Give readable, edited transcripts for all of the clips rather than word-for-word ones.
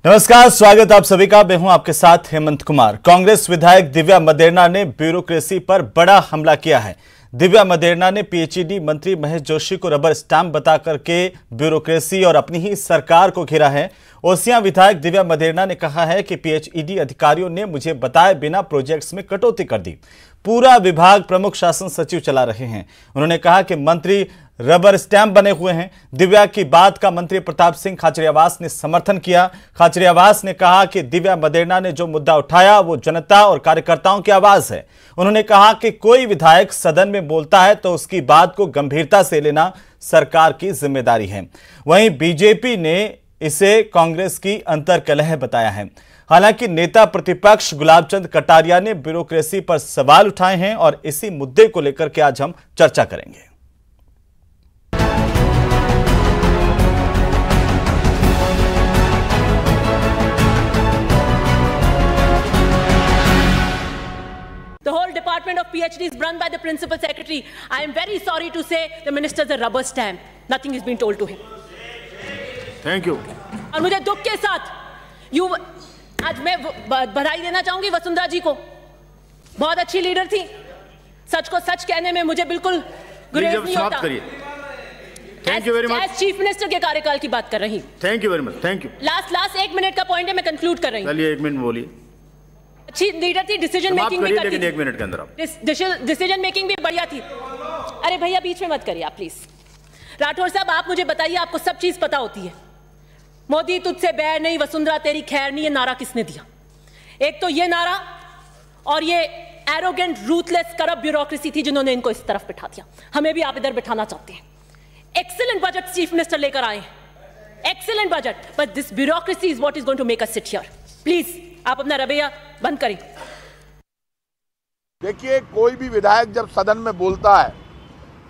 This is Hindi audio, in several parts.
नमस्कार, स्वागत आप सभी का। मैं हूं आपके साथ हेमंत कुमार। कांग्रेस विधायक दिव्या मदेरणा ने ब्यूरोक्रेसी पर बड़ा हमला किया है। दिव्या मदेरणा ने पीएचईडी मंत्री महेश जोशी को रबर स्टैंप बता करके ब्यूरोक्रेसी और अपनी ही सरकार को घेरा है। ओसियां विधायक दिव्या मदेरणा ने कहा है कि पीएचईडी अधिकारियों ने मुझे बताए बिना प्रोजेक्ट्स में कटौती कर दी। पूरा विभाग प्रमुख शासन सचिव चला रहे हैं। उन्होंने कहा कि मंत्री रबर स्टैंप बने हुए हैं। दिव्या की बात का मंत्री प्रताप सिंह खाचरियावास ने समर्थन किया। खाचरियावास ने कहा कि दिव्या मदेरणा ने जो मुद्दा उठाया वो जनता और कार्यकर्ताओं की आवाज है। उन्होंने कहा कि कोई विधायक सदन में बोलता है तो उसकी बात को गंभीरता से लेना सरकार की जिम्मेदारी है। वहीं बीजेपी ने इसे कांग्रेस की अंतर्कलह बताया है। हालांकि नेता प्रतिपक्ष गुलाबचंद कटारिया ने ब्यूरोक्रेसी पर सवाल उठाए हैं और इसी मुद्दे को लेकर के आज हम चर्चा करेंगे। The whole department of PhD is run by the principal secretary. I am very sorry to say the minister is a rubber stamp. Nothing is being told to him. Thank you. और मुझे दुख के साथ आज मैं बधाई देना चाहूंगी वसुंधरा जी को। बहुत अच्छी लीडर थी। सच को सच कहने में मुझे बिल्कुल गुरेज नहीं होता। Thank you very much. As chief minister के कार्यकाल की बात कर रही हूँ। Thank you very much. Thank you. Last 1 minute का पॉइंट है, मैं कंक्लूड कर रही हूँ। चलिए 1 मिनट बोलिए। अच्छी लीडर थी, डिसीजन मेकिंग भी करती थी। 1 मिनट के अंदर आप डिसीजन मेकिंग भी बढ़िया थी। अरे भैया बीच में मत करिए आप प्लीज। राठौर साहब, आप मुझे बताइए, आपको सब चीज पता होती है। मोदी तुझसे बैर नहीं, वसुंधरा तेरी खैर नहीं, ये नारा किसने दिया? एक तो ये नारा और ये एरोगेंट रूथलेस करप्ट ब्यूरोक्रेसी थी जिन्होंने इनको इस तरफ बिठा दिया। हमें भी आप इधर बिठाना चाहते हैं। एक्सीलेंट बजट चीफ मिनिस्टर लेकर आए, excellent budget, but this bureaucracy is what is going to make us sit here. Please आप अपना रवैया बंद करें। देखिए, कोई भी विधायक जब सदन में बोलता है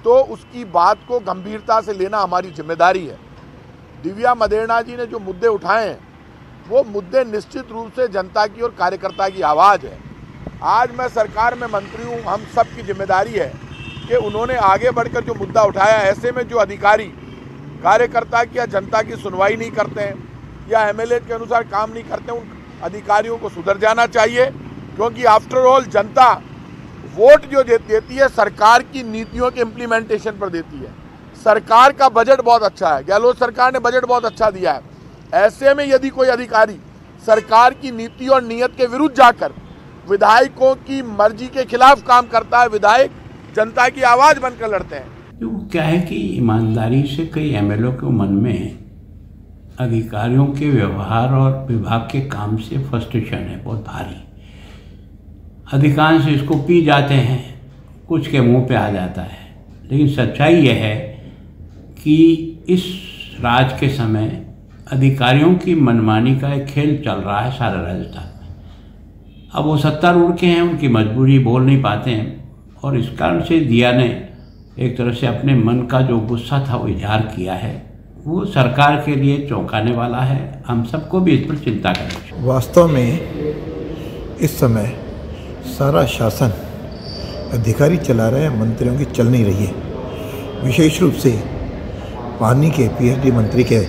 तो उसकी बात को गंभीरता से लेना हमारी जिम्मेदारी है। दिव्या मदेरणा जी ने जो मुद्दे उठाए हैं वो मुद्दे निश्चित रूप से जनता की और कार्यकर्ता की आवाज़ है। आज मैं सरकार में मंत्री हूँ, हम सब की जिम्मेदारी है कि उन्होंने आगे बढ़कर जो मुद्दा उठाया, ऐसे में जो अधिकारी कार्यकर्ता की या जनता की सुनवाई नहीं करते हैं या एमएलए के अनुसार काम नहीं करते हैं, उन अधिकारियों को सुधर जाना चाहिए। क्योंकि आफ्टर ऑल जनता वोट जो देती है सरकार की नीतियों के इम्प्लीमेंटेशन पर देती है। सरकार का बजट बहुत अच्छा है, गहलोत सरकार ने बजट बहुत अच्छा दिया है। ऐसे में यदि कोई अधिकारी सरकार की नीति और नीयत के विरुद्ध जाकर विधायकों की मर्जी के खिलाफ काम करता है, विधायक जनता की आवाज़ बनकर लड़ते हैं। तो क्या है कि ईमानदारी से कई एमएलए के मन में अधिकारियों के व्यवहार और विभाग के काम से फ्रस्ट्रेशन है बहुत भारी। अधिकांश इसको पी जाते हैं, कुछ के मुंह पे आ जाता है। लेकिन सच्चाई यह है कि इस राज के समय अधिकारियों की मनमानी का एक खेल चल रहा है सारे राजस्थान में। अब वो सत्तारूढ़ के हैं, उनकी मजबूरी, बोल नहीं पाते हैं और इस कारण से दिया ने एक तरह से अपने मन का जो गुस्सा था वो इजहार किया है। वो सरकार के लिए चौंकाने वाला है। हम सबको भी इस पर चिंता करें। वास्तव में इस समय सारा शासन अधिकारी चला रहे हैं, मंत्रियों की चल नहीं रही है। विशेष रूप से पानी के पीएचडी मंत्री के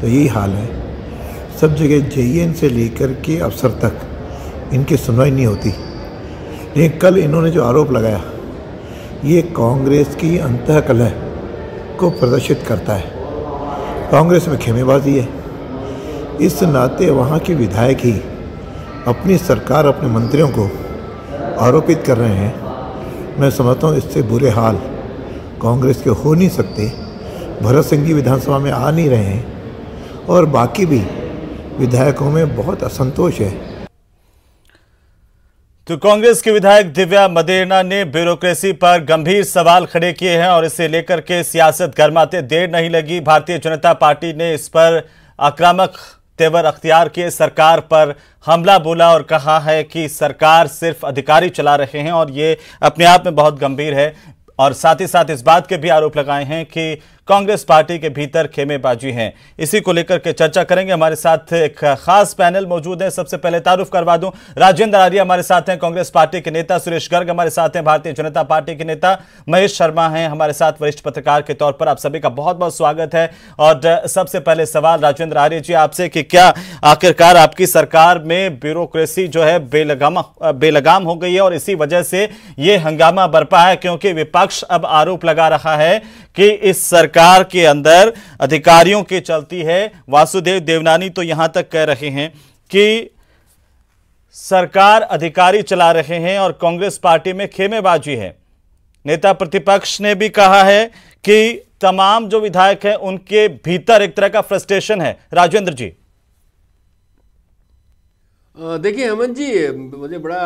तो यही हाल है। सब जगह जेईएन से लेकर के अफसर तक इनकी सुनवाई नहीं होती। लेकिन कल इन्होंने जो आरोप लगाया ये कांग्रेस की अंतःकलह को प्रदर्शित करता है। कांग्रेस में खेमेबाजी है। इस नाते वहाँ के विधायक ही अपनी सरकार, अपने मंत्रियों को आरोपित कर रहे हैं। मैं समझता हूँ इससे बुरे हाल कांग्रेस के हो नहीं सकते। भरत सिंह जी विधानसभा में आ नहीं रहे हैं और बाकी भी विधायकों में बहुत असंतोष है। तो कांग्रेस के विधायक दिव्या मदेरणा ने ब्यूरोक्रेसी पर गंभीर सवाल खड़े किए हैं और इसे लेकर के सियासत गरमाते देर नहीं लगी। भारतीय जनता पार्टी ने इस पर आक्रामक तेवर अख्तियार किए, सरकार पर हमला बोला और कहा है कि सरकार सिर्फ अधिकारी चला रहे हैं और ये अपने आप में बहुत गंभीर है। और साथ ही साथ इस बात के भी आरोप लगाए हैं कि कांग्रेस पार्टी के भीतर खेमेबाजी है। इसी को लेकर के चर्चा करेंगे। हमारे साथ एक खास पैनल मौजूद है। सबसे पहले तारुफ करवा दूं, राजेंद्र आर्य हमारे साथ हैं, कांग्रेस पार्टी के नेता। सुरेश गर्ग हमारे साथ हैं, भारतीय जनता पार्टी के नेता। महेश शर्मा हैं हमारे साथ, वरिष्ठ पत्रकार के तौर पर। आप सभी का बहुत बहुत स्वागत है। और सबसे पहले सवाल राजेंद्र आर्य जी आपसे कि क्या आखिरकार आपकी सरकार में ब्यूरोक्रेसी जो है बेलगाम हो गई है और इसी वजह से ये हंगामा बरपा है, क्योंकि विपक्ष अब आरोप लगा रहा है कि इस सरकार के अंदर अधिकारियों की चलती है। वासुदेव देवनानी तो यहां तक कह रहे हैं कि सरकार अधिकारी चला रहे हैं और कांग्रेस पार्टी में खेमेबाजी है। नेता प्रतिपक्ष ने भी कहा है कि तमाम जो विधायक हैं उनके भीतर एक तरह का फ्रस्ट्रेशन है। राजेंद्र जी देखिए हेमंत जी, मुझे बड़ा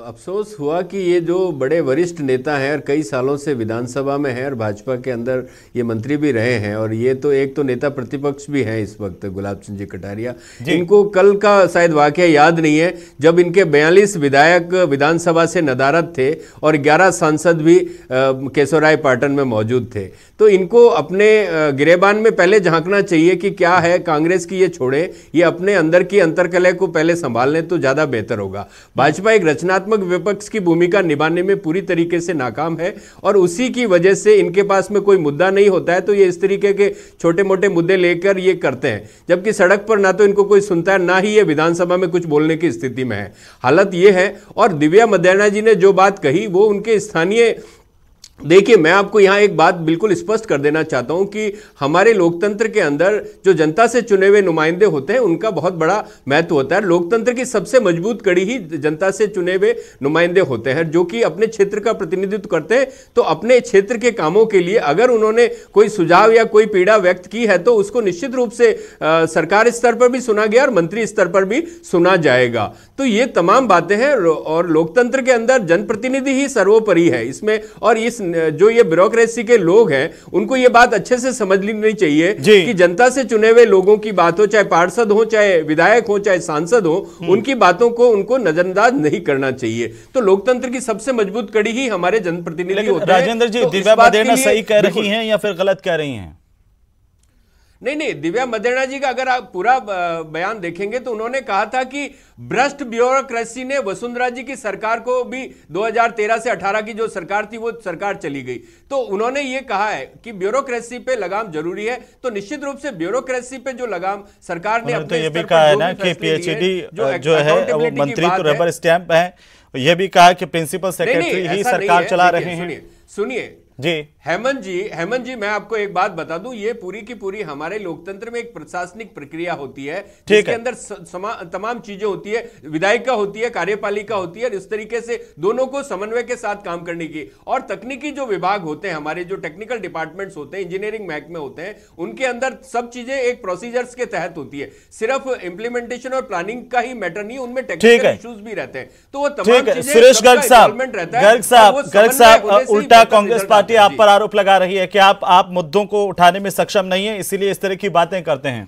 अफसोस हुआ कि ये जो बड़े वरिष्ठ नेता हैं और कई सालों से विधानसभा में हैं और भाजपा के अंदर ये मंत्री भी रहे हैं, और ये तो एक तो नेता प्रतिपक्ष भी हैं इस वक्त, गुलाब सिंह जी कटारिया, इनको कल का शायद वाकया याद नहीं है जब इनके 42 विधायक विधानसभा से नदारद थे और 11 सांसद भी केशवराय पाटन में मौजूद थे। तो इनको अपने गिरेबान में पहले झांकना चाहिए कि क्या है। कांग्रेस की ये छोड़े, ये अपने अंदर की अंतर्कलह को पहले संभालने तो ज्यादा बेहतर होगा। भाजपा एक रचनात्मक विपक्ष की भूमिका निभाने में पूरी तरीके से नाकाम है और उसी की वजह से इनके पास में कोई मुद्दा नहीं होता है तो ये इस तरीके के छोटे मोटे मुद्दे लेकर ये करते हैं, जबकि सड़क पर ना तो इनको कोई सुनता है, ना ही ये विधानसभा में कुछ बोलने की स्थिति में है। हालत ये है। और दिव्या मदेरणा जी ने जो बात कही वो उनके स्थानीय, देखिए मैं आपको यहां एक बात बिल्कुल स्पष्ट कर देना चाहता हूं कि हमारे लोकतंत्र के अंदर जो जनता से चुने हुए नुमाइंदे होते हैं उनका बहुत बड़ा महत्व होता है। लोकतंत्र की सबसे मजबूत कड़ी ही जनता से चुने हुए नुमाइंदे होते हैं जो कि अपने क्षेत्र का प्रतिनिधित्व करते हैं। तो अपने क्षेत्र के कामों के लिए अगर उन्होंने कोई सुझाव या कोई पीड़ा व्यक्त की है तो उसको निश्चित रूप से सरकार स्तर पर भी सुना गया और मंत्री स्तर पर भी सुना जाएगा। तो ये तमाम बातें हैं और लोकतंत्र के अंदर जनप्रतिनिधि ही सर्वोपरि है इसमें। और इस जो ये ब्यूरोक्रेसी के लोग हैं उनको ये बात अच्छे से समझ लेनी चाहिए कि जनता से चुने हुए लोगों की बात हो, चाहे पार्षद हो, चाहे विधायक हो, चाहे सांसद हो, उनकी बातों को उनको नजरअंदाज नहीं करना चाहिए। तो लोकतंत्र की सबसे मजबूत कड़ी ही हमारे जनप्रतिनिधि होते हैं। राजेंद्र जी, दिव्या मदेरणा सही कह रही हैं या फिर गलत कह रही हैं? नहीं, दिव्या मदेरणा जी का अगर आप पूरा बयान देखेंगे तो उन्होंने कहा था कि भ्रष्ट ब्यूरोक्रेसी ने वसुंधरा जी की सरकार को भी 2013 से 18 की जो सरकार थी वो सरकार चली गई। तो उन्होंने ये कहा है कि ब्यूरोक्रेसी पे लगाम जरूरी है। तो निश्चित रूप से ब्यूरोक्रेसी पे जो लगाम सरकार ने तो ये भी कहा है ना कि पीएचडी जो है वो मंत्री तो रबर स्टैंप है। ये भी कहा कि प्रिंसिपल सेक्रेटरी ही सरकार चला रहे हैं। सुनिए जी हेमंत जी मैं आपको एक बात बता दूं, ये पूरी की पूरी हमारे लोकतंत्र में एक प्रशासनिक प्रक्रिया होती है जिसके अंदर तमाम चीजें होती है, विधायिका होती है, कार्यपालिका होती है, इस तरीके से दोनों को समन्वय के साथ काम करने की। और तकनीकी जो विभाग होते हैं, हमारे जो टेक्निकल डिपार्टमेंट्स होते हैं, इंजीनियरिंग महकमे होते हैं, उनके अंदर सब चीजें एक प्रोसीजर्स के तहत होती है। सिर्फ इंप्लीमेंटेशन और प्लानिंग का ही मैटर नहीं, उनमें टेक्निकल इश्यूज भी रहते हैं। तो वो तमाम चीजें सुरेश गर्ग साहब उल्टा कांग्रेस पार्टी आप पर आरोप लगा रही है कि आप मुद्दों को उठाने में सक्षम नहीं है, इसीलिए इस तरह की बातें करते हैं।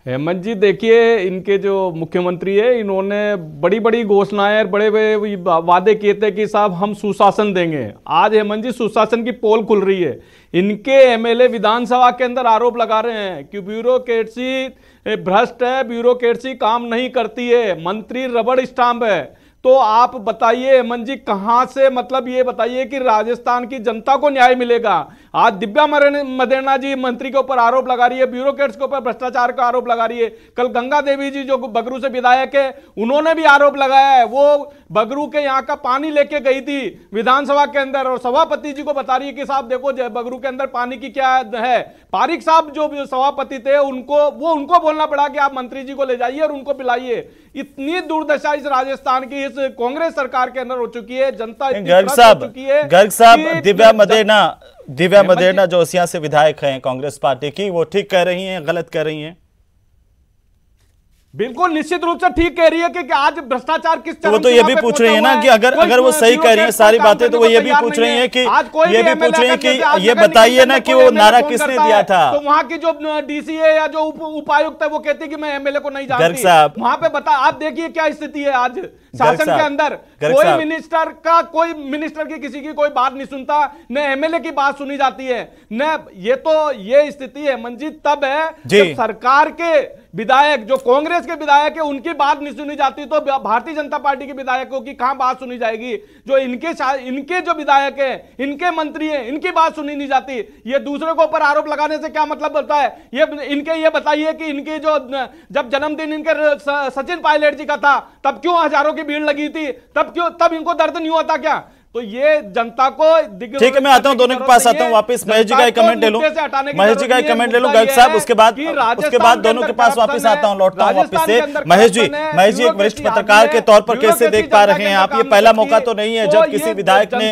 हेमंत जी देखिए, इनके जो मुख्यमंत्री है इन्होंने बड़ी बड़ी घोषणाएं और बड़े बड़े वादे किए थे कि साहब हम सुशासन देंगे। आज हेमंत जी सुशासन की पोल खुल रही है। इनके एमएलए विधानसभा के अंदर आरोप लगा रहे हैं कि ब्यूरोक्रेसी भ्रष्ट है, ब्यूरोक्रेसी काम नहीं करती है, मंत्री रबड़ स्टाम्प है। तो आप बताइए हेमंत जी, कहां से मतलब ये बताइए कि राजस्थान की जनता को न्याय मिलेगा? आज दिव्या मदेरणा जी मंत्री के ऊपर आरोप लगा रही है, ब्यूरोक्रेट्स के ऊपर भ्रष्टाचार का आरोप लगा रही है। कल गंगा देवी जी जो बगरू से विधायक है उन्होंने भी आरोप लगाया है। वो बगरू के यहाँ का पानी लेके गई थी विधानसभा के अंदर और सभापति जी को बता रही है कि साहब देखो बगरू के अंदर पानी की क्या है। पारिक साहब जो सभापति थे उनको बोलना पड़ा कि आप मंत्री जी को ले जाइए और उनको पिलाइए। इतनी दुर्दशा इस राजस्थान की इस कांग्रेस सरकार के अंदर हो चुकी है। जनता गर्ग साहब दिव्या मदेरणा जो ओसियां से विधायक हैं कांग्रेस पार्टी की, वो ठीक कह रही हैं गलत कह रही हैं? बिल्कुल निश्चित रूप से ठीक कह रही है कि आज भ्रष्टाचार किस तो वो तो ये भी पूछ रही है ना कि अगर वो सही कह रही है सारी बातें, तो वो ये भी पूछ रही है कि ये बताइए ना कि वो नारा किसने दिया था। तो वहां की जो डीसीए या जो उपायुक्त है वो कहती है कि मैं एमएलए को नहीं जानती। वहां पे बता, आप देखिए क्या स्थिति है आज शासन के अंदर। कोई मिनिस्टर की किसी की कोई बात नहीं सुनता, न एमएलए की बात सुनी जाती है, न ये स्थिति है मंजीत तब है जब सरकार के विधायक जो कांग्रेस के विधायक है उनकी बात नहीं सुनी जाती, तो भारतीय जनता पार्टी के विधायकों की कहां बात सुनी जाएगी। जो इनके जो विधायक है, इनके मंत्री हैं, इनकी बात सुनी नहीं जाती। ये दूसरे को ऊपर आरोप लगाने से क्या मतलब होता है? ये बताइए कि इनके जो जब जन्मदिन इनके सचिन पायलट जी का था तब क्यों हजारों की भीड़ लगी थी? तब इनको दर्द नहीं होता क्या? तो ये जनता को ठीक है, मैं आता हूं, दोनों के पास आता हूं वापस। महेश जी का एक कमेंट ले लूं, महेश जी का एक कमेंट ले लूं गर्ग साहब, उसके बाद दोनों के पास वापस आता हूं, लौटता हूं वापस से। महेश जी एक वरिष्ठ पत्रकार के तौर पर कैसे देख पा रहे हैं आप? ये पहला मौका तो नहीं है जब किसी विधायक ने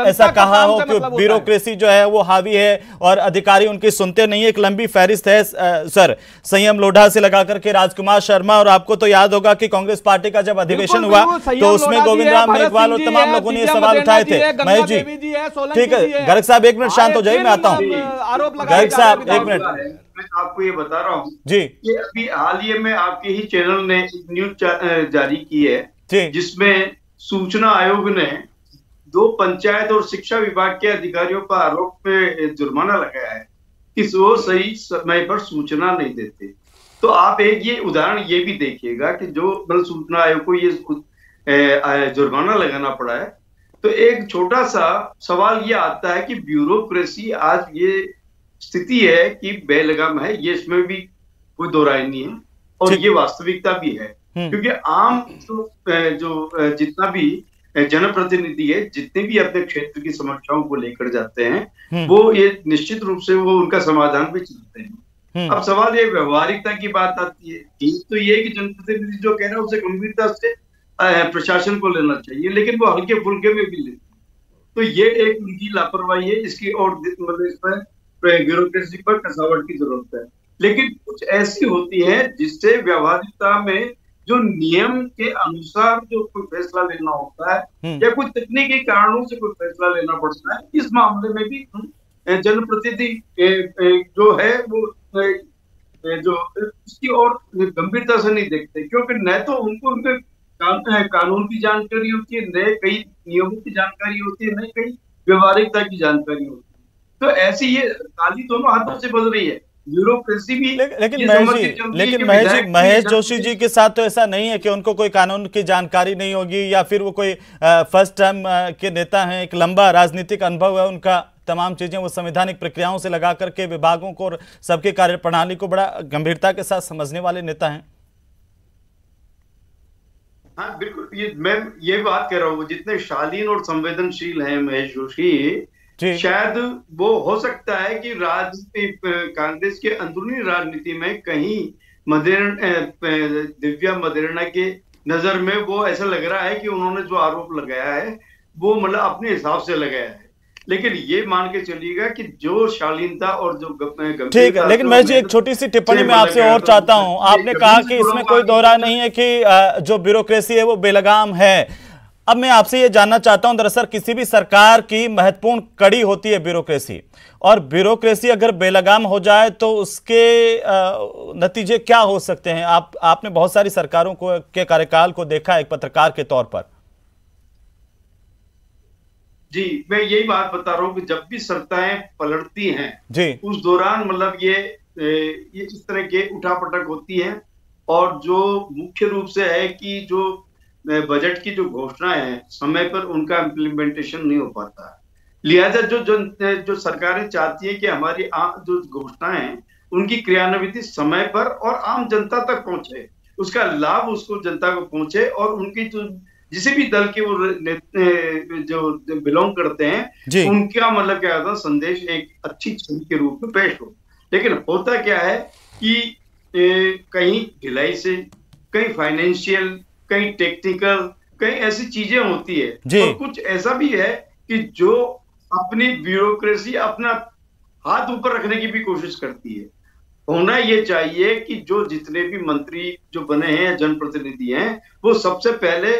ऐसा कहा हो कि ब्यूरोक्रेसी जो है वो हावी है और अधिकारी उनकी सुनते नहीं है। एक लंबी फहरिस्त है सर, संयम लोढ़ा से लगा करके राजकुमार शर्मा, और आपको तो याद होगा कि कांग्रेस पार्टी का जब अधिवेशन हुआ तो उसमें गोविंद राम मेघवाल और तमाम लोगों ने सवाल उठाए थे। महेश जी ठीक है, गर्ग साहब एक मिनट शांत हो जाइए, मैं आता हूँ। गर्ग साहब एक मिनट, मैं आपको ये बता रहा हूँ जी कि अभी हाल ही में आपके ही चैनल ने एक न्यूज जारी की है जिसमें सूचना आयोग ने 2 पंचायत और शिक्षा विभाग के अधिकारियों पर आरोप पे जुर्माना लगाया है कि वो सही समय पर सूचना नहीं देते। तो आप एक ये उदाहरण ये भी देखिएगा कि जो मतलब सूचना आयोग को ये जुर्माना लगाना पड़ा है, तो एक छोटा सा सवाल ये आता है कि ब्यूरोक्रेसी आज ये स्थिति है कि बेलगाम है, ये इसमें भी कोई दो राय नहीं है और ये वास्तविकता भी है। क्योंकि आम जो जितना भी जनप्रतिनिधि है, जितने भी अपने क्षेत्र की समस्याओं को लेकर जाते हैं, वो ये निश्चित रूप से वो उनका समाधान भी चाहते हैं। अब सवाल ये व्यवहारिकता की बात आती है। ठीक तो ये कि जनप्रतिनिधि जो कह रहे हैं उसे गंभीरता से प्रशासन को लेना चाहिए, लेकिन वो हल्के फुल्के में भी लेते हैं। तो ये एक उनकी लापरवाही है, इसकी और मतलब इस पर ब्यूरोक्रेसी पर कसावट की जरूरत है। लेकिन कुछ ऐसी होती है जिससे व्यवहारिकता में जो नियम के अनुसार जो कोई फैसला लेना होता है या कुछ तकनीकी कारणों से कोई फैसला लेना पड़ता है, इस मामले में भी जनप्रतिनिधि जो है वो जो उसकी और गंभीरता से नहीं देखते, क्योंकि न तो उनको उनके कानून की जानकारी होती है, नए कई नियमों की जानकारी होती है, नई कई व्यवहारिकता की जानकारी होती है। तो ऐसी ये ताली दोनों हाथों से बज रही है, ब्यूरोक्रेसी भी। लेकिन महेश जोशी जी के साथ तो ऐसा नहीं है कि उनको कोई कानून की जानकारी नहीं होगी या फिर वो कोई फर्स्ट टर्म के नेता हैं, एक लंबा राजनीतिक अनुभव है उनका, तमाम चीजें वो संवैधानिक प्रक्रियाओं से लगा करके विभागों को और सबके कार्यप्रणाली को बड़ा गंभीरता के साथ समझने वाले नेता हैं। हाँ बिल्कुल, मैं ये बात कह रहा हूँ, जितने शालीन और संवेदनशील हैं महेश जोशी, शायद वो हो सकता है कि कांग्रेस के अंदरूनी राजनीति में कहीं दिव्या मदेरणा के नजर में वो ऐसा लग रहा है कि उन्होंने जो आरोप लगाया है वो मतलब अपने हिसाब से लगाया है। लेकिन ये मान के चलिएगा कि जो शालीनता और जो ठीक है, लेकिन मैं जी एक छोटी सी टिप्पणी मैं आपसे और चाहता हूं। आपने कहा कि इसमें कोई दोहरा नहीं है कि जो ब्यूरोक्रेसी है वो बेलगाम है। अब मैं आपसे ये जानना चाहता हूं, दरअसल किसी भी सरकार की महत्वपूर्ण कड़ी होती है ब्यूरोक्रेसी, और ब्यूरोक्रेसी अगर बेलगाम हो जाए तो उसके नतीजे क्या हो सकते हैं? आपने बहुत सारी सरकारों के कार्यकाल को देखा एक पत्रकार के तौर पर। जी, मैं यही बात बता रहा हूँ कि जब भी सरकारें पलटती हैं जी, उस दौरान मतलब ये इस तरह के उठापटक होती है, और जो मुख्य रूप से है कि जो बजट की जो घोषणाएं हैं समय पर उनका इम्प्लीमेंटेशन नहीं हो पाता। लिहाजा जो सरकारें चाहती है कि हमारी जो घोषणाएं हैं उनकी क्रियान्विति समय पर और आम जनता तक पहुंचे, उसका लाभ उसको जनता को पहुंचे, और उनकी जो जिसे भी दल के वो जो बिलोंग करते हैं उनका मतलब क्या होता है संदेश एक अच्छी छवि के रूप में पेश हो। लेकिन होता क्या है कि कहीं ढिलाई से, कहीं फाइनेंशियल, कहीं टेक्निकल, कहीं ऐसी चीजें होती है, और कुछ ऐसा भी है कि जो अपनी ब्यूरोक्रेसी अपना हाथ ऊपर रखने की भी कोशिश करती है, होना ये चाहिए कि जो जितने भी मंत्री जो बने हैं, जनप्रतिनिधि हैं, वो सबसे पहले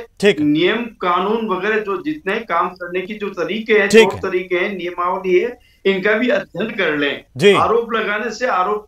नियम कानून वगैरह जो जितने काम करने की जो तरीके हैं, तौर तरीके हैं, नियमावली है, इनका भी अध्ययन कर लें। आरोप लगाने से आरोप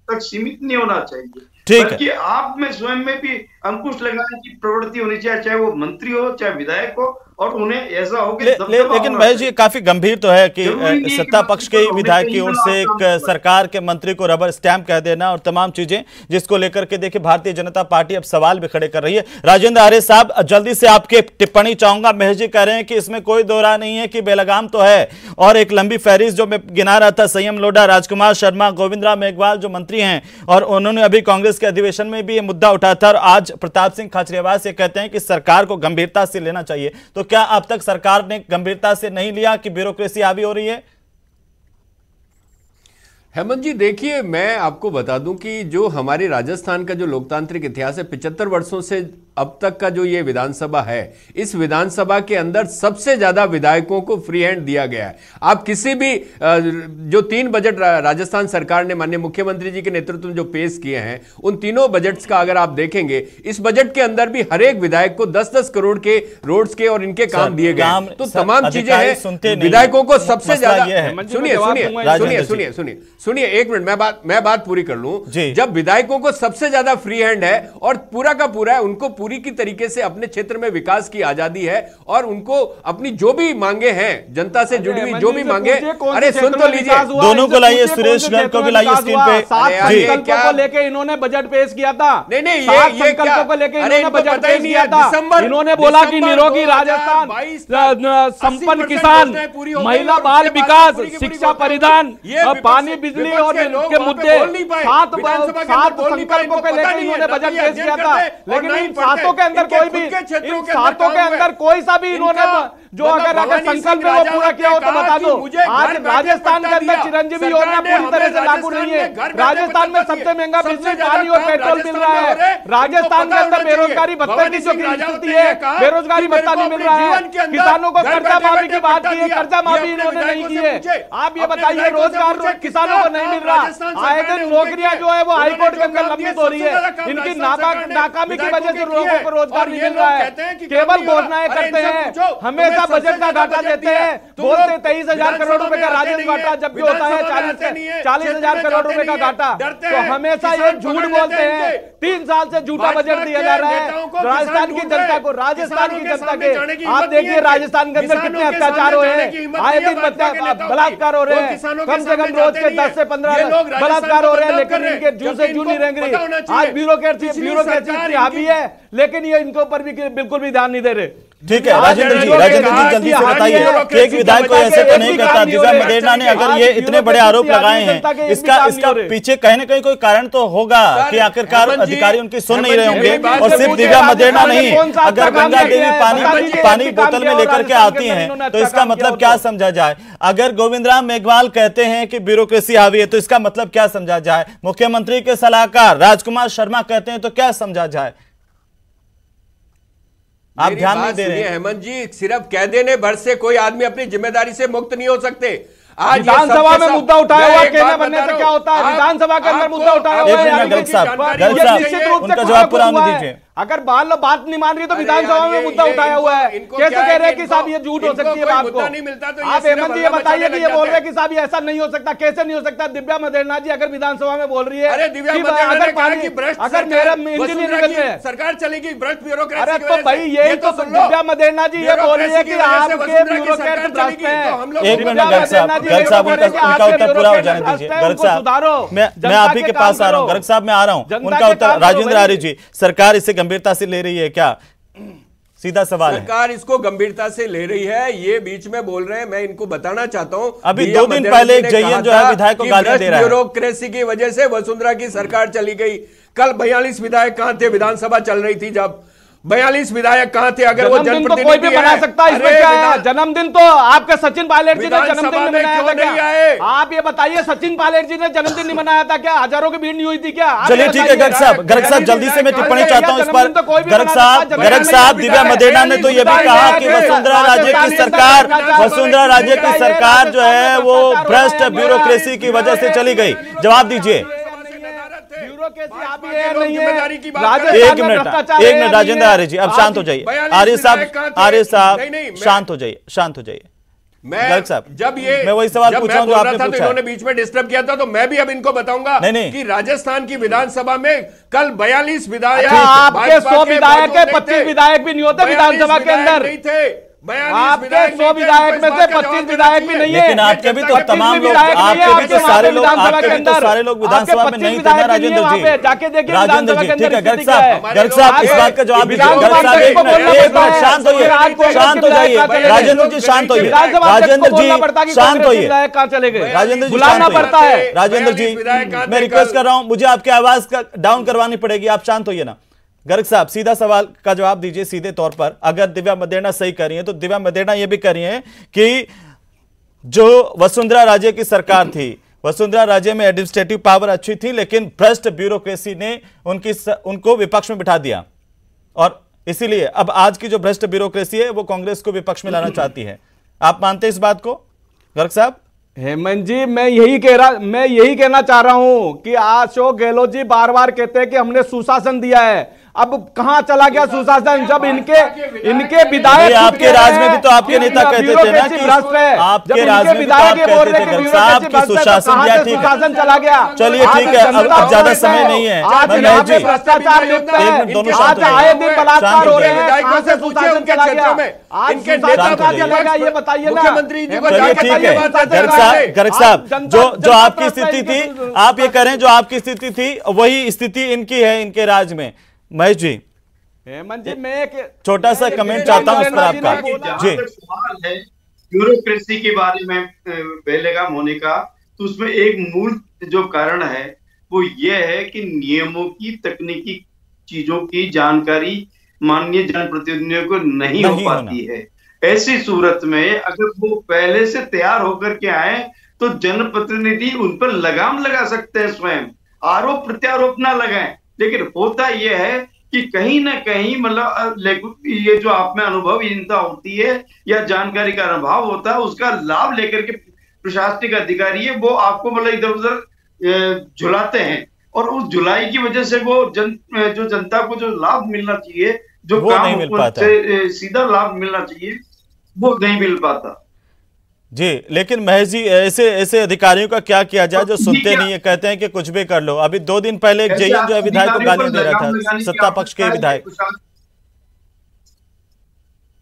तक सीमित नहीं होना चाहिए, बल्कि आप में स्वयं में भी अंकुश लगाने की प्रवृत्ति होनी चाहिए, चाहे वो मंत्री हो चाहे विधायक हो, और उन्हें ऐसा हो कि लेकिन महेश जी काफी गंभीर तो है कि सत्ता पक्ष के विधायक की ओर से एक सरकार के मंत्री को रबर स्टैंप कह देना और तमाम चीजें, जिसको लेकर के देखिए भारतीय जनता पार्टी अब सवाल भी खड़े कर रही है। राजेंद्र आर्य साहब, जल्दी से आपके टिप्पणी चाहूंगा। महेश जी कह रहे हैं कि इसमें कोई दो राय नहीं है कि बेलगाम तो है, और एक लंबी फहरिस्त जो मैं गिना रहा था, संयम लोढ़ा, राजकुमार शर्मा, गोविंद राम मेघवाल जो मंत्री हैं, और उन्होंने अभी कांग्रेस के अधिवेशन में भी ये मुद्दा उठाया था, और आज प्रताप सिंह खाचरियावास ये कहते हैं कि सरकार को गंभीरता से लेना चाहिए। तो क्या अब तक सरकार ने गंभीरता से नहीं लिया कि ब्यूरोक्रेसी हावी हो रही है? हेमंत जी देखिए, मैं आपको बता दूं कि जो हमारे राजस्थान का जो लोकतांत्रिक इतिहास है, 75 वर्षों से अब तक का जो ये विधानसभा है, इस विधानसभा के अंदर सबसे ज्यादा विधायकों को फ्री हैंड दिया गया है। आप किसी भी जो 3 बजट राजस्थान सरकार ने माननीय मुख्यमंत्री जी के नेतृत्व में जो पेश किए हैं, उन तीनों बजट्स का अगर आप देखेंगे, इस बजट के अंदर भी हर एक विधायक को 10-10 करोड़ के रोड्स के और इनके काम दिए गए। तो तमाम चीजें हैं, विधायकों को सबसे ज्यादा सुनिए 1 मिनट, मैं बात पूरी कर लूं। जब विधायकों को सबसे ज्यादा फ्री हैंड है और पूरा का पूरा है, उनको पूरी की तरीके से अपने क्षेत्र में विकास की आजादी है, और उनको अपनी जो भी मांगे हैं, जनता से जुड़ी हुई जो भी मांगे, अरे सुन तो लीजिए, दोनों को लाइए, सुरेश गर्ग को भी लाइए स्क्रीन पे। 7 संकल्पों को लेके इन्होंने बजट पेश किया था। नहीं, ये संकल्पों को लेके इन्होंने बजट पेश किया था। इन्होंने बोला कि निरोगी राजस्थान, संपन्न किसान, महिला बाल विकास, शिक्षा परिधान, पानी बिजली और के मुद्दे, 7 संकल्पों को लेकर इन्होंने बजट पेश किया था। लेकिन इन 7 के अंदर कोई भी, इन 7 के अंदर कोई सा भी इन्होंने जो अगर संकल्प वो पूरा किया हो तो बता दो। आज राजस्थान के अंदर चिरंजीवी योजना पूरी तरह से लागू नहीं है। राजस्थान में सबसे महंगा बिजली, पानी और पेट्रोल मिल रहा है। राजस्थान के अंदर बेरोजगारी भत्ते की जो स्थिति है, बेरोजगारी भत्ता नहीं मिल रहा है। किसानों को कर्जा माफी की बात की है, कर्जा माफी इन्होंने नहीं की है। आप ये बताइए, रोजगार किसानों को नहीं मिल रहा। आए दिन नौकरियां जो है वो हाईकोर्ट के अंदर लंबित हो रही है। इनकी नाकामी की वजह से लोगों को रोजगार नहीं मिल रहा है। केवल घोषणाएं करते हैं, हमेशा बजट का घाटा देते हैं, बोलते 23,000 करोड़ रुपए का राजस्व घाटा, जबकि होता है 40,000 करोड़ रुपए का घाटा। तो हमेशा ये झूठ बोलते हैं। 3 साल से झूठा बजट दिया जा रहा है राजस्थान की जनता को, राजस्थान की जनता के। आप देखिए राजस्थान के अंदर कितने अत्याचार हो रहे हैं, आए दिन बलात्कार हो रहे हैं, कम से कम रोज के 10 से 15 बलात्कार हो रहे हैं, लेकिन इनके जू से जू नहीं रेंग रही। आज ब्यूरोक्रेसी इतनी हावी है, लेकिन ये इनके ऊपर भी बिल्कुल भी ध्यान नहीं दे रहे। ठीक है राजेंद्र जी जल्दी से बताइए कि एक विधायक को ऐसे तो नहीं करता। दिव्या मदेरणा ने अगर ये इतने बड़े आरोप लगाए हैं, इसका पीछे कहीं ना कहीं कोई कारण तो होगा कि आखिरकार अधिकारी उनकी सुन नहीं रहे होंगे। और सिर्फ दिव्या मदेरणा नहीं, अगर गंगा देवी पानी बोतल में लेकर के आती हैं तो इसका मतलब क्या समझा जाए? अगर गोविंद राम मेघवाल कहते हैं कि ब्यूरोक्रेसी हावी है तो इसका मतलब क्या समझा जाए? मुख्यमंत्री के सलाहकार राजकुमार शर्मा कहते हैं तो क्या समझा जाए? आप ध्यान नहीं दे रहे हैं। हेमंत जी, सिर्फ कह देने भर से कोई आदमी अपनी जिम्मेदारी से मुक्त नहीं हो सकते। आज विधानसभा में मुद्दा उठाया हुआ कहना बनने से क्या होता है? विधानसाभा के अंदर मुद्दा उठाया हुआ है, निश्चित रूप से जवाब पूरा होने दीजिए। अगर बात नहीं मान रही तो विधानसभा में मुद्दा उठाया हुआ है, कैसे कह रहे हैं कि साहब ये झूठ हो सकती है बात को? आप हेमंत जी ये बताइए कि ये बोल रहे हैं कि साहब ये ऐसा नहीं हो सकता, कैसे नहीं हो सकता? दिव्या मदेरणा जी अगर विधानसभा में बोल रही है, अगर मेरा इंजीनियर सरकार चलेगी भ्रष्ट ब्यूरोक्रेसी, अरे तो भाई यही तो दिव्या मदेरणा जी ये बोल रही है कि आपके ब्यूरोक्रेट भ्रष्ट हैं। एक मिनट गर्ग साहब उनका उत्तर पूरा हो जाने दीजिए। गर्ग साहब मैं आप ही के पास आ रहा हूँ, गर्ग साहब मैं आ रहा हूँ, उनका उत्तर। राजेंद्र आर्य जी, सरकार इसे गंभीरता से ले रही है क्या? सीधा सवाल है। सरकार इसको गंभीरता से ले रही है, ये बीच में बोल रहे हैं। मैं इनको बताना चाहता हूं, अभी 2 दिन पहले एक जयन जो है विधायक को गालियां दे रहा है। ब्यूरोक्रेसी की वजह से वसुंधरा की सरकार चली गई। कल 42 विधायक कहां थे? विधानसभा चल रही थी जब 42 विधायक कहां थे? अगर वो जन्मदिन तो कोई भी मना सकता है, इसमें क्या है? जन्मदिन तो आपके सचिन पायलट जी ने जन्मदिन नहीं मनाया था क्या? आप ये बताइए, सचिन पायलट जी ने जन्मदिन नहीं मनाया था क्या? हजारों की भीड़ नहीं हुई थी क्या? चलिए ठीक है गर्ग साहब जल्दी से मैं टिप्पणी चाहता हूं इस पर। गर्ग साहब, दिव्या मदेरणा ने तो ये भी कहा कि वसुंधरा राजे की सरकार जो है वो भ्रष्ट ब्यूरोक्रेसी की वजह से चली गई। जवाब दीजिए। एक मिनट राजेंद्र आर्य जी, अब शांत हो जाइए। आर्य साहब शांत हो जाइए। मैं वही सवाल पूछ रहा हूं जो आपने पूछा। इन्होंने बीच में डिस्टर्ब किया था, तो मैं भी अब इनको बताऊंगा कि राजस्थान की विधानसभा में कल 42 विधायक, आपके 100 विधायक है, 25 विधायक भी नहीं होते विधानसभा के अंदर। आपके 100 विधायक में से 25 विधायक भी नहीं है। लेकिन आपके भी तो तमाम लोग, आपके भी तो सारे लोग विधानसभा में नहीं थे ना राजेंद्र जी। जाके देखिए राजेंद्र जी, ठीक है गर्ग साहब इस बात का जवाब दीजिए। शांत हो जाइए राजेंद्र जी, शांत होइए राजेंद्र जी, शांत होइए। कहाँ चले गए? राजेंद्र जी बुलाना पड़ता है। राजेंद्र जी मैं रिक्वेस्ट कर रहा हूं, मुझे आपकी आवाज का डाउन करवानी पड़ेगी, आप शांत होइए ना। गर्ग साहब सीधा सवाल का जवाब दीजिए सीधे तौर पर। अगर दिव्या मदेरणा सही कर रही है तो दिव्या मदेरणा ये भी कर रही है कि जो वसुंधरा राजे की सरकार थी, वसुंधरा राजे में एडमिनिस्ट्रेटिव पावर अच्छी थी, लेकिन भ्रष्ट ब्यूरोक्रेसी ने उनको विपक्ष में बिठा दिया, और इसीलिए अब आज की जो भ्रष्ट ब्यूरोक्रेसी है वो कांग्रेस को विपक्ष में लाना चाहती है। आप मानते हैं इस बात को गर्ग साहब? हेमंत जी, मैं यही कहना चाह रहा हूं कि अशोक गहलोत जी बार बार कहते हैं कि हमने सुशासन दिया है। अब कहां चला गया सुशासन? जब इनके विधायक, आपके राज में भी तो आपके नेता कहते थे ना कि आपके राज में विधायक बोल रहे थे साहब की सुशासन दिया, ठीक है चला गया। चलिए ठीक है, अब ज्यादा समय नहीं है। भ्रष्टाचार आए दिन बलात्कार हो रहे हैं, कहां से सुशासन चला गया? इनके नेता चलेगा ये बताइए ना। चलिए ठीक है गर्ग साहब, जो आपकी स्थिति थी, आप ये करें जो आपकी स्थिति थी वही स्थिति इनकी है इनके राज में। महेश जी, हेमंत जी, मैं एक छोटा सा कमेंट चाहता हूं इस पर आपका। जी, सवाल है ब्यूरोक्रेसी के बारे में बेलगाम होने का, तो उसमें एक मूल जो कारण है वो ये है कि नियमों की, तकनीकी चीजों की जानकारी माननीय जनप्रतिनिधियों को नहीं हो पाती है। ऐसी सूरत में अगर वो पहले से तैयार होकर के आए तो जनप्रतिनिधि उन पर लगाम लगा सकते हैं, स्वयं आरोप प्रत्यारोप ना लगाएं। लेकिन होता यह है कि कहीं ना कहीं मतलब ये जो आप में अनुभवहीनता होती है या जानकारी का अभाव होता है, उसका लाभ लेकर के प्रशासनिक अधिकारी है वो आपको मतलब इधर उधर झुलाते हैं, और उस झुलाई की वजह से वो जो जनता को जो लाभ मिलना चाहिए, जो काम से सीधा लाभ मिलना चाहिए, वो नहीं मिल पाता। जी, लेकिन महेश जी ऐसे अधिकारियों का क्या किया जाए जो सुनते नहीं है, कहते हैं कि कुछ भी कर लो। अभी 2 दिन पहले एक जेईएन जो है विधायक को गाली दे रहा था, सत्ता पक्ष के विधायक।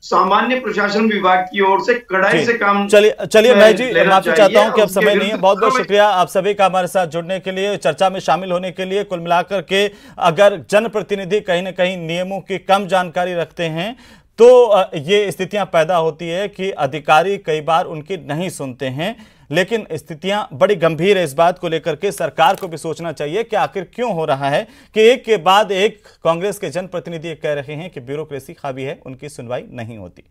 सामान्य प्रशासन विभाग की ओर से कड़ाई से काम। चलिए महेश जी, माफी चाहता हूं कि अब समय नहीं है। बहुत बहुत शुक्रिया आप सभी का हमारे साथ जुड़ने के लिए, चर्चा में शामिल होने के लिए। कुल मिलाकर के अगर जनप्रतिनिधि कहीं ना कहीं नियमों की कम जानकारी रखते हैं तो ये स्थितियां पैदा होती है कि अधिकारी कई बार उनकी नहीं सुनते हैं। लेकिन स्थितियां बड़ी गंभीर है, इस बात को लेकर के सरकार को भी सोचना चाहिए कि आखिर क्यों हो रहा है कि एक के बाद एक कांग्रेस के जनप्रतिनिधि कह रहे हैं कि ब्यूरोक्रेसी हावी है, उनकी सुनवाई नहीं होती।